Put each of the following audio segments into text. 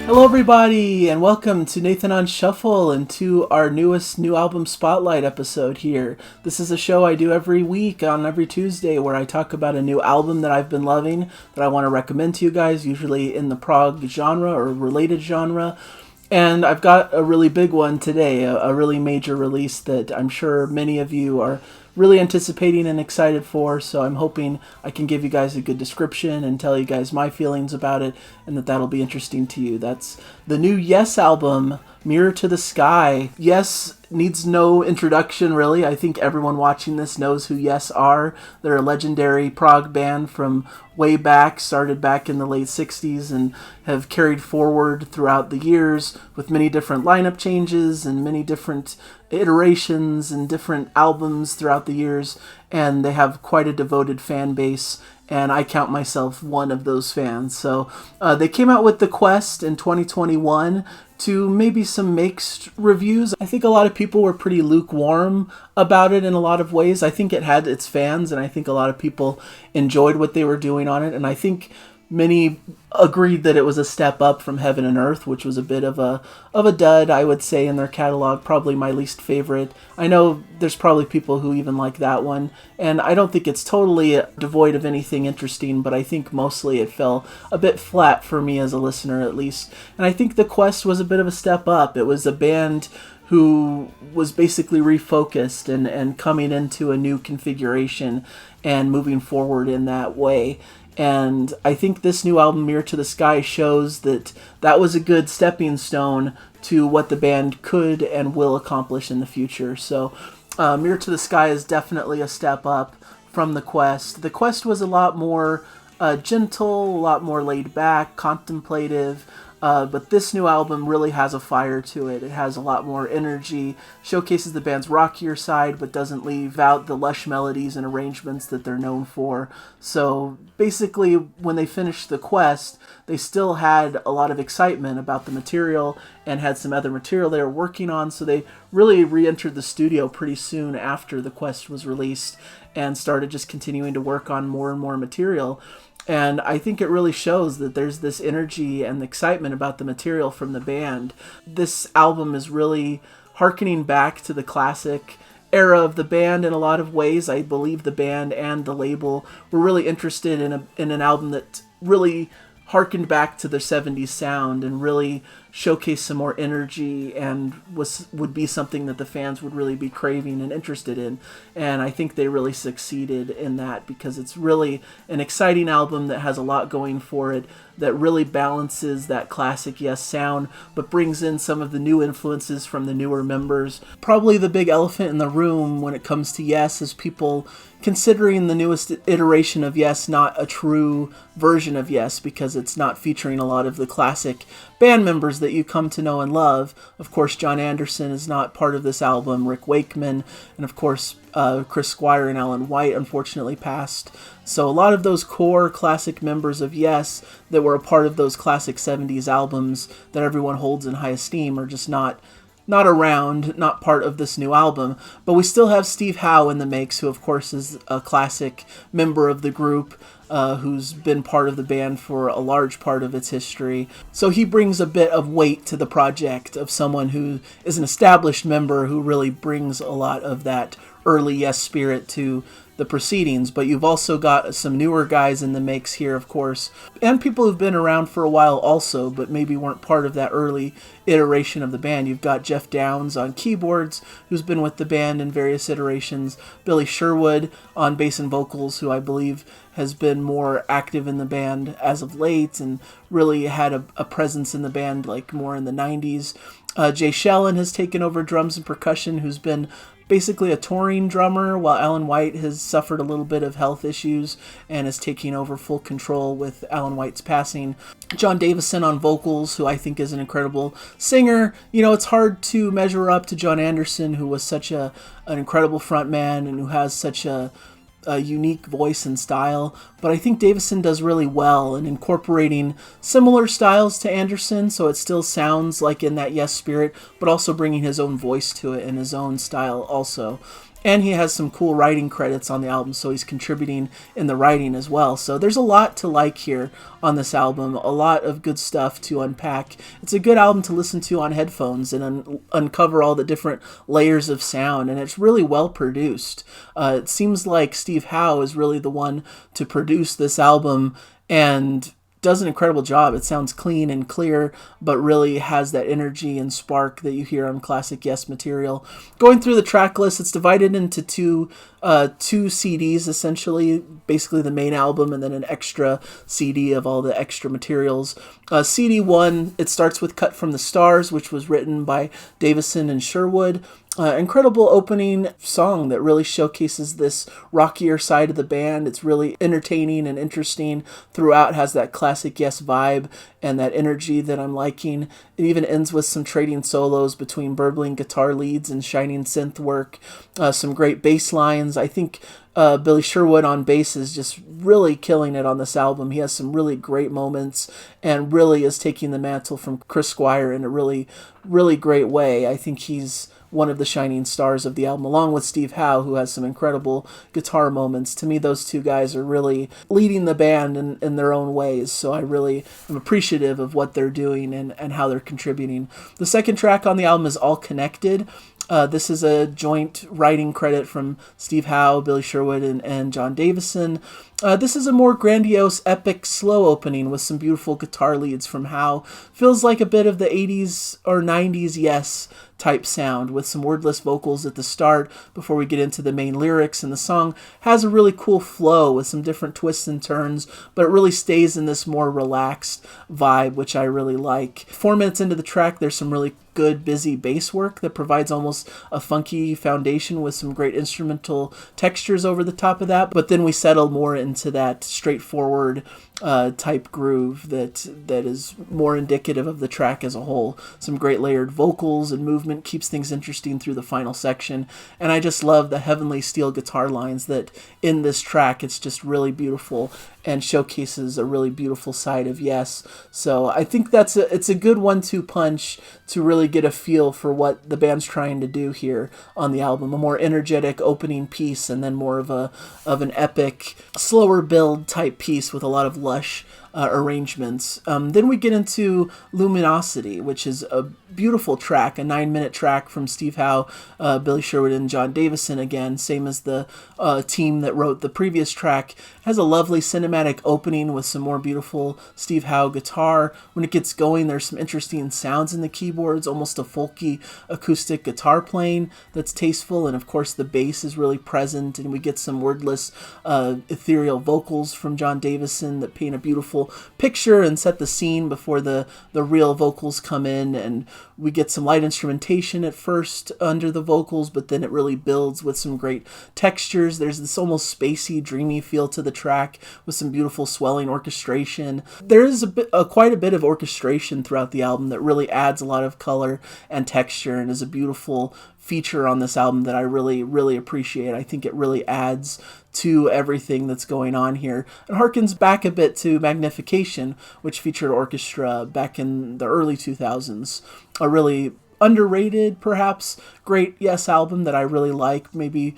Hello everybody, and welcome to Nathan on Shuffle and to our newest new album spotlight episode here. This is a show I do every week on every Tuesday where I talk about a new album that I've been loving that I want to recommend to you guys, usually in the prog genre or related genre. And I've got a really big one today, a really major release that I'm sure many of you are really anticipating and excited for, so I'm hoping I can give you guys a good description and tell you guys my feelings about it, and that'll be interesting to you. That's the new Yes album, Mirror to the Sky. Yes needs no introduction, really. I think everyone watching this knows who Yes are. They're a legendary prog band from way back, started back in the late 60s, and have carried forward throughout the years with many different lineup changes and many different iterations and different albums throughout the years, and they have quite a devoted fan base, and I count myself one of those fans. So they came out with The Quest in 2021 to maybe some mixed reviews. I think a lot of people were pretty lukewarm about it in a lot of ways. I think it had its fans, and I think a lot of people enjoyed what they were doing on it, and I think many agreed that it was a step up from Heaven and Earth, which was a bit of a dud, I would say, in their catalog. Probably my least favorite. I know there's probably people who even like that one, and I don't think it's totally devoid of anything interesting, but I think mostly it fell a bit flat for me as a listener, at least. And I think The Quest was a bit of a step up. It was a band who was basically refocused and coming into a new configuration and moving forward in that way. And I think this new album, Mirror to the Sky, shows that that was a good stepping stone to what the band could and will accomplish in the future. So Mirror to the Sky is definitely a step up from The Quest. The Quest was a lot more gentle, a lot more laid back, contemplative. But this new album really has a fire to it. It has a lot more energy, showcases the band's rockier side, but doesn't leave out the lush melodies and arrangements that they're known for. So basically, when they finished The Quest, they still had a lot of excitement about the material and had some other material they were working on, so they really re-entered the studio pretty soon after The Quest was released and started just continuing to work on more and more material. And I think it really shows that there's this energy and excitement about the material from the band. This album is really hearkening back to the classic era of the band in a lot of ways. I believe the band and the label were really interested in an album that really harkened back to their 70s sound and really showcased some more energy and would be something that the fans would really be craving and interested in. And I think they really succeeded in that because it's really an exciting album that has a lot going for it, that really balances that classic Yes sound, but brings in some of the new influences from the newer members. Probably the big elephant in the room when it comes to Yes is people considering the newest iteration of Yes not a true version of Yes because it's not featuring a lot of the classic band members that you come to know and love. Of course, John Anderson is not part of this album, Rick Wakeman, and of course, Chris Squire and Alan White unfortunately passed. So a lot of those core classic members of Yes that were a part of those classic 70s albums that everyone holds in high esteem are just not around, not part of this new album. But we still have Steve Howe in the mix, who of course is a classic member of the group, who's been part of the band for a large part of its history. So he brings a bit of weight to the project of someone who is an established member who really brings a lot of that early Yes spirit to the proceedings. But you've also got some newer guys in the mix here, of course, and people who've been around for a while also, but maybe weren't part of that early iteration of the band. You've got Jeff Downs on keyboards, who's been with the band in various iterations, Billy Sherwood on bass and vocals, who I believe has been more active in the band as of late and really had a presence in the band like more in the 90s. Jay Shellen has taken over drums and percussion, who's been basically a touring drummer, while Alan White has suffered a little bit of health issues and is taking over full control with Alan White's passing. John Davison on vocals, who I think is an incredible singer. You know, it's hard to measure up to John Anderson, who was such an incredible frontman and who has such a unique voice and style, but I think Davison does really well in incorporating similar styles to Anderson, so it still sounds like in that Yes spirit, but also bringing his own voice to it and his own style also. And he has some cool writing credits on the album, so he's contributing in the writing as well. So there's a lot to like here on this album, a lot of good stuff to unpack. It's a good album to listen to on headphones and uncover all the different layers of sound, and it's really well produced. It seems like Steve Howe is really the one to produce this album, and does an incredible job. It sounds clean and clear, but really has that energy and spark that you hear on classic Yes material. Going through the track list, it's divided into two CDs, essentially, basically the main album and then an extra CD of all the extra materials. CD 1, it starts with Cut from the Stars, which was written by Davison and Sherwood. Incredible opening song that really showcases this rockier side of the band. It's really entertaining and interesting throughout, has that classic Yes vibe and that energy that I'm liking. It even ends with some trading solos between burbling guitar leads and shining synth work. Some great bass lines. I think Billy Sherwood on bass is just really killing it on this album. He has some really great moments and really is taking the mantle from Chris Squire in a really, really great way. I think he's one of the shining stars of the album, along with Steve Howe, who has some incredible guitar moments. To me, those two guys are really leading the band in their own ways, so I really am appreciative of what they're doing and how they're contributing. The second track on the album is All Connected. This is a joint writing credit from Steve Howe, Billy Sherwood, and John Davison. This is a more grandiose, epic, slow opening with some beautiful guitar leads from Howe. Feels like a bit of the 80s or 90s Yes type sound with some wordless vocals at the start before we get into the main lyrics, and the song has a really cool flow with some different twists and turns, but it really stays in this more relaxed vibe, which I really like. 4 minutes into the track, there's some really good busy bass work that provides almost a funky foundation with some great instrumental textures over the top of that, but then we settle more into that straightforward type groove that is more indicative of the track as a whole. Some great layered vocals and movement keeps things interesting through the final section, and I just love the heavenly steel guitar lines that in this track. It's just really beautiful and showcases a really beautiful side of Yes. So I think it's a good 1-2 punch to really get a feel for what the band's trying to do here on the album. A more energetic opening piece and then more of an epic, slower build type piece with a lot of lush arrangements. Then we get into Luminosity, which is a beautiful track, a 9-minute track from Steve Howe, Billy Sherwood, and John Davison again, same as the team that wrote the previous track. Has a lovely cinematic opening with some more beautiful Steve Howe guitar. When it gets going, there's some interesting sounds in the keyboards, almost a folky acoustic guitar playing that's tasteful, and of course the bass is really present, and we get some wordless ethereal vocals from John Davison that paint a beautiful picture and set the scene before the real vocals come in, and we get some light instrumentation at first under the vocals, but then it really builds with some great textures. There's this almost spacey, dreamy feel to the track with some beautiful swelling orchestration. There is quite a bit of orchestration throughout the album that really adds a lot of color and texture and is a beautiful feature on this album that I really, really appreciate. I think it really adds to everything that's going on here. It harkens back a bit to Magnification, which featured orchestra back in the early 2000s. A really underrated, perhaps, great Yes album that I really like. Maybe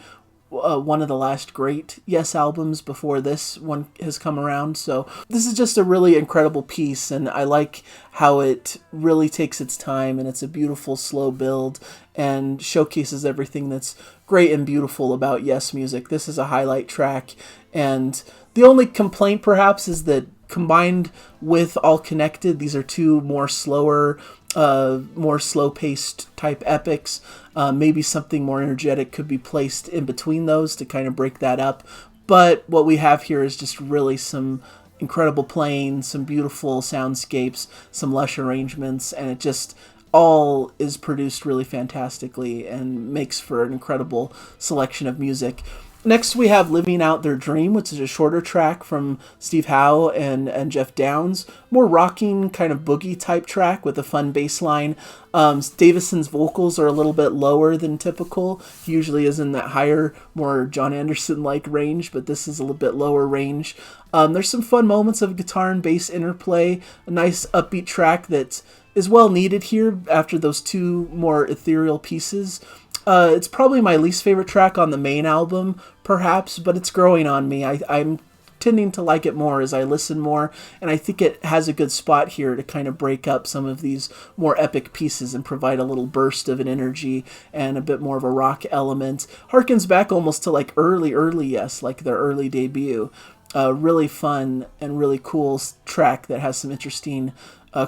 one of the last great Yes albums before this one has come around. So this is just a really incredible piece, and I like how it really takes its time, and it's a beautiful slow build and showcases everything that's great and beautiful about Yes music. This is a highlight track, and the only complaint perhaps is that combined with All Connected, these are two more slower, more slow-paced type epics. Maybe something more energetic could be placed in between those to kind of break that up. But what we have here is just really some incredible playing, some beautiful soundscapes, some lush arrangements, and it just all is produced really fantastically and makes for an incredible selection of music. Next, we have Living Out Their Dream, which is a shorter track from Steve Howe and Jeff Downes. More rocking, kind of boogie-type track with a fun bass line. Davison's vocals are a little bit lower than typical. He usually is in that higher, more John Anderson-like range, but this is a little bit lower range. There's some fun moments of guitar and bass interplay. A nice upbeat track that is well needed here after those two more ethereal pieces. It's probably my least favorite track on the main album, perhaps, but it's growing on me. I'm tending to like it more as I listen more, and I think it has a good spot here to kind of break up some of these more epic pieces and provide a little burst of an energy and a bit more of a rock element. Harkens back almost to like early Yes, like their early debut. Really fun and really cool track that has some interesting,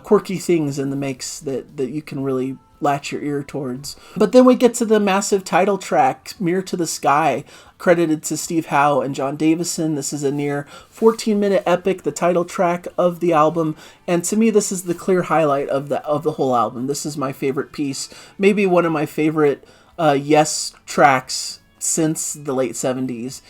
quirky things in the mix that you can really latch your ear towards. But then we get to the massive title track, Mirror to the Sky, credited to Steve Howe and John Davison. This is a near 14-minute epic, the title track of the album, and to me this is the clear highlight of the whole album. This is my favorite piece, maybe one of my favorite Yes tracks since the late 70s,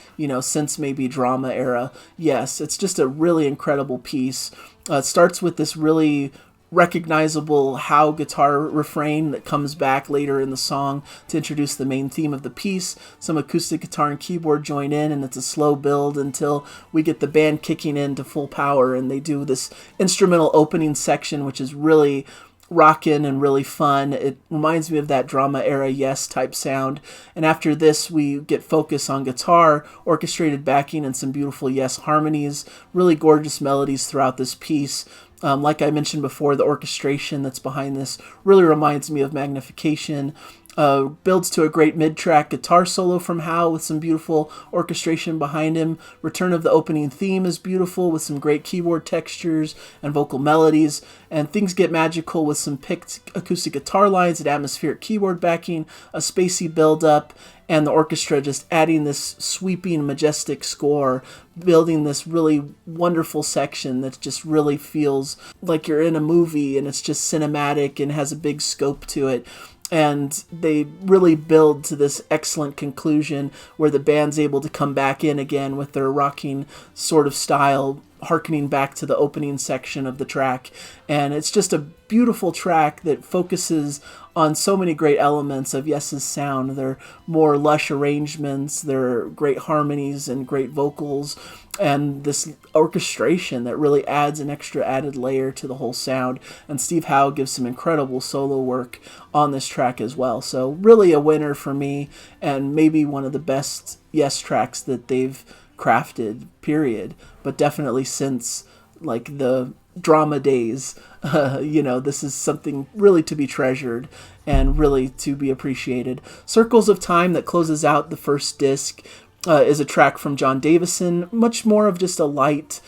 since maybe drama era. Yes, it's just a really incredible piece. It starts with this really recognizable Howe guitar refrain that comes back later in the song to introduce the main theme of the piece. Some acoustic guitar and keyboard join in, and it's a slow build until we get the band kicking into full power, and they do this instrumental opening section, which is really rockin' and really fun. It reminds me of that drama era Yes type sound. And after this, we get focus on guitar, orchestrated backing, and some beautiful Yes harmonies. Really gorgeous melodies throughout this piece. Like I mentioned before, the orchestration that's behind this really reminds me of Magnification. Builds to a great mid-track guitar solo from Howe with some beautiful orchestration behind him. Return of the opening theme is beautiful with some great keyboard textures and vocal melodies. And things get magical with some picked acoustic guitar lines and atmospheric keyboard backing, a spacey build-up, and the orchestra just adding this sweeping, majestic score, building this really wonderful section that just really feels like you're in a movie, and it's just cinematic and has a big scope to it. And they really build to this excellent conclusion where the band's able to come back in again with their rocking sort of style, harkening back to the opening section of the track. And it's just a beautiful track that focuses on so many great elements of Yes's sound. Their more lush arrangements, their great harmonies and great vocals, and this orchestration that really adds an extra added layer to the whole sound. And Steve Howe gives some incredible solo work on this track as well. So really a winner for me, and maybe one of the best Yes tracks that they've crafted, period. But definitely since like the drama days, this is something really to be treasured and really to be appreciated. Circles of Time, that closes out the first disc, is a track from John Davison, much more of just a light,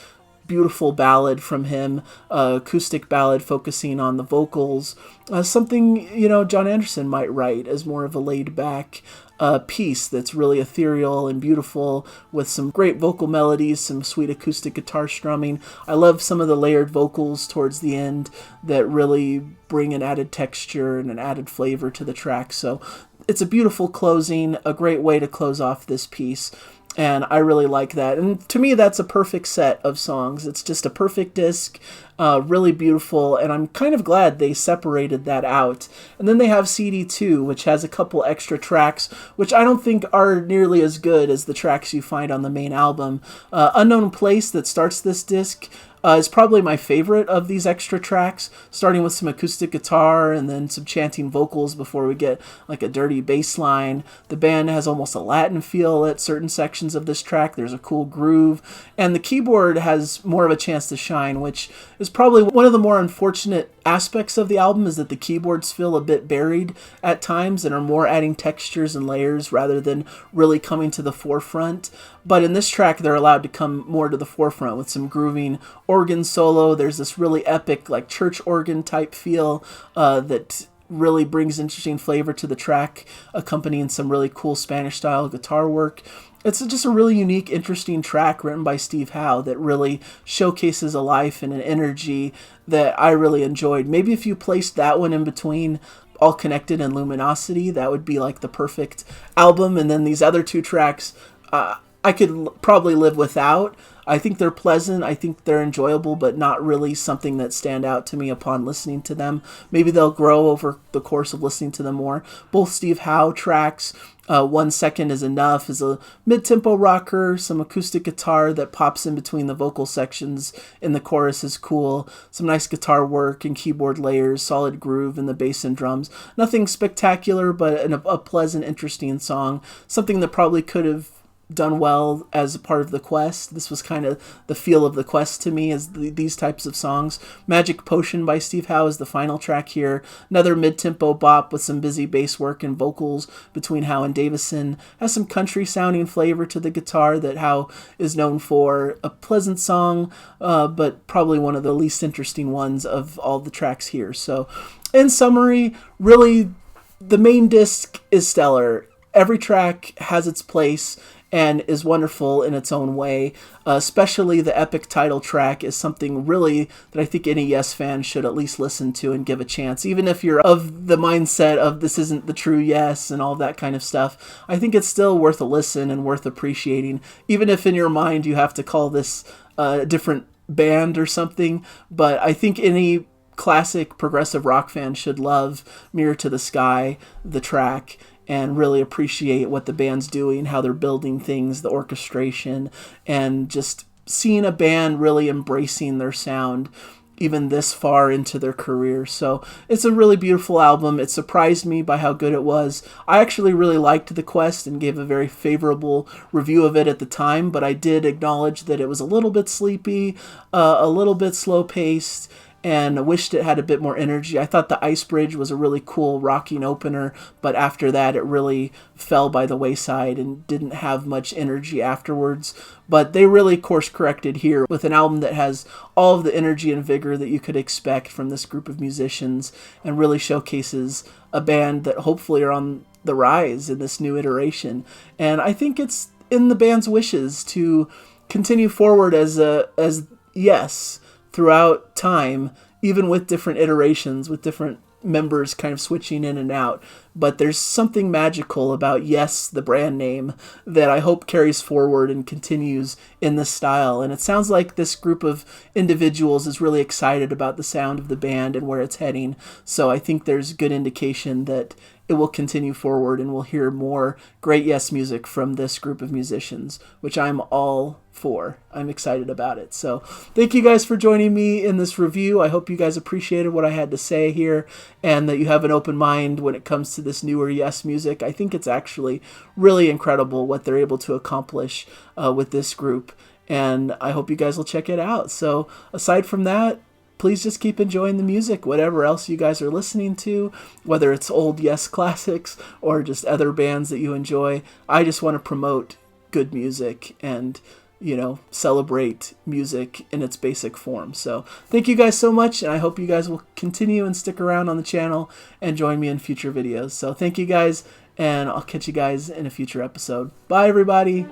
beautiful ballad from him, acoustic ballad focusing on the vocals, something John Anderson might write as more of a laid-back piece that's really ethereal and beautiful with some great vocal melodies, some sweet acoustic guitar strumming. I love some of the layered vocals towards the end that really bring an added texture and an added flavor to the track. So it's a beautiful closing, a great way to close off this piece. And I really like that. And to me, that's a perfect set of songs. It's just a perfect disc, really beautiful. And I'm kind of glad they separated that out. And then they have CD 2, which has a couple extra tracks, which I don't think are nearly as good as the tracks you find on the main album. Unknown Place, that starts this disc, is probably my favorite of these extra tracks, starting with some acoustic guitar and then some chanting vocals before we get like a dirty bass line. The band has almost a Latin feel at certain sections of this track. There's a cool groove, and the keyboard has more of a chance to shine, which is probably one of the more unfortunate aspects of the album, is that the keyboards feel a bit buried at times and are more adding textures and layers rather than really coming to the forefront. But in this track, they're allowed to come more to the forefront with some grooving organ solo. There's this really epic, like church organ type feel that really brings interesting flavor to the track, accompanying some really cool Spanish style guitar work. It's just a really unique, interesting track written by Steve Howe that really showcases a life and an energy that I really enjoyed. Maybe if you placed that one in between All Connected and Luminosity, that would be like the perfect album. And then these other two tracks, I could probably live without. I think they're pleasant. I think they're enjoyable, but not really something that stand out to me upon listening to them. Maybe they'll grow over the course of listening to them more. Both Steve Howe tracks 1 Second Is Enough is a mid-tempo rocker. Some acoustic guitar that pops in between the vocal sections in the chorus is cool. Some nice guitar work and keyboard layers, solid groove in the bass and drums. Nothing spectacular, but a pleasant, interesting song. Something that probably could have done well as a part of the quest. This was kind of the feel of the quest to me, as these types of songs. Magic Potion by Steve Howe is the final track here. Another mid-tempo bop with some busy bass work and vocals between Howe and Davison. Has some country sounding flavor to the guitar that Howe is known for. A pleasant song, but probably one of the least interesting ones of all the tracks here. So in summary, really the main disc is stellar. Every track has its place and is wonderful in its own way. Especially the epic title track is something really that I think any Yes fan should at least listen to and give a chance. Even if you're of the mindset of this isn't the true Yes and all that kind of stuff, I think it's still worth a listen and worth appreciating. Even if in your mind you have to call this a different band or something, but I think any classic progressive rock fan should love Mirror to the Sky, the track, and really appreciate what the band's doing, how they're building things, the orchestration, and just seeing a band really embracing their sound even this far into their career. So it's a really beautiful album. It surprised me by how good it was. I actually really liked The Quest and gave a very favorable review of it at the time, but I did acknowledge that it was a little bit sleepy, a little bit slow-paced, and I wished it had a bit more energy. I thought the Ice Bridge was a really cool rocking opener, but after that it really fell by the wayside and didn't have much energy afterwards. But they really course-corrected here with an album that has all of the energy and vigor that you could expect from this group of musicians, and really showcases a band that hopefully are on the rise in this new iteration. And I think it's in the band's wishes to continue forward as Yes throughout time, even with different iterations, with different members kind of switching in and out. But there's something magical about Yes, the brand name, that I hope carries forward and continues in this style. And it sounds like this group of individuals is really excited about the sound of the band and where it's heading. So I think there's good indication that it will continue forward and we'll hear more great Yes music from this group of musicians, which I'm all for. I'm excited about it. So thank you guys for joining me in this review. I hope you guys appreciated what I had to say here and that you have an open mind when it comes to this newer Yes music. I think it's actually really incredible what they're able to accomplish with this group, and I hope you guys will check it out. So aside from that, please just keep enjoying the music, whatever else you guys are listening to, whether it's old Yes classics or just other bands that you enjoy. I just want to promote good music and, celebrate music in its basic form. So thank you guys so much, and I hope you guys will continue and stick around on the channel and join me in future videos. So thank you guys, and I'll catch you guys in a future episode. Bye, everybody.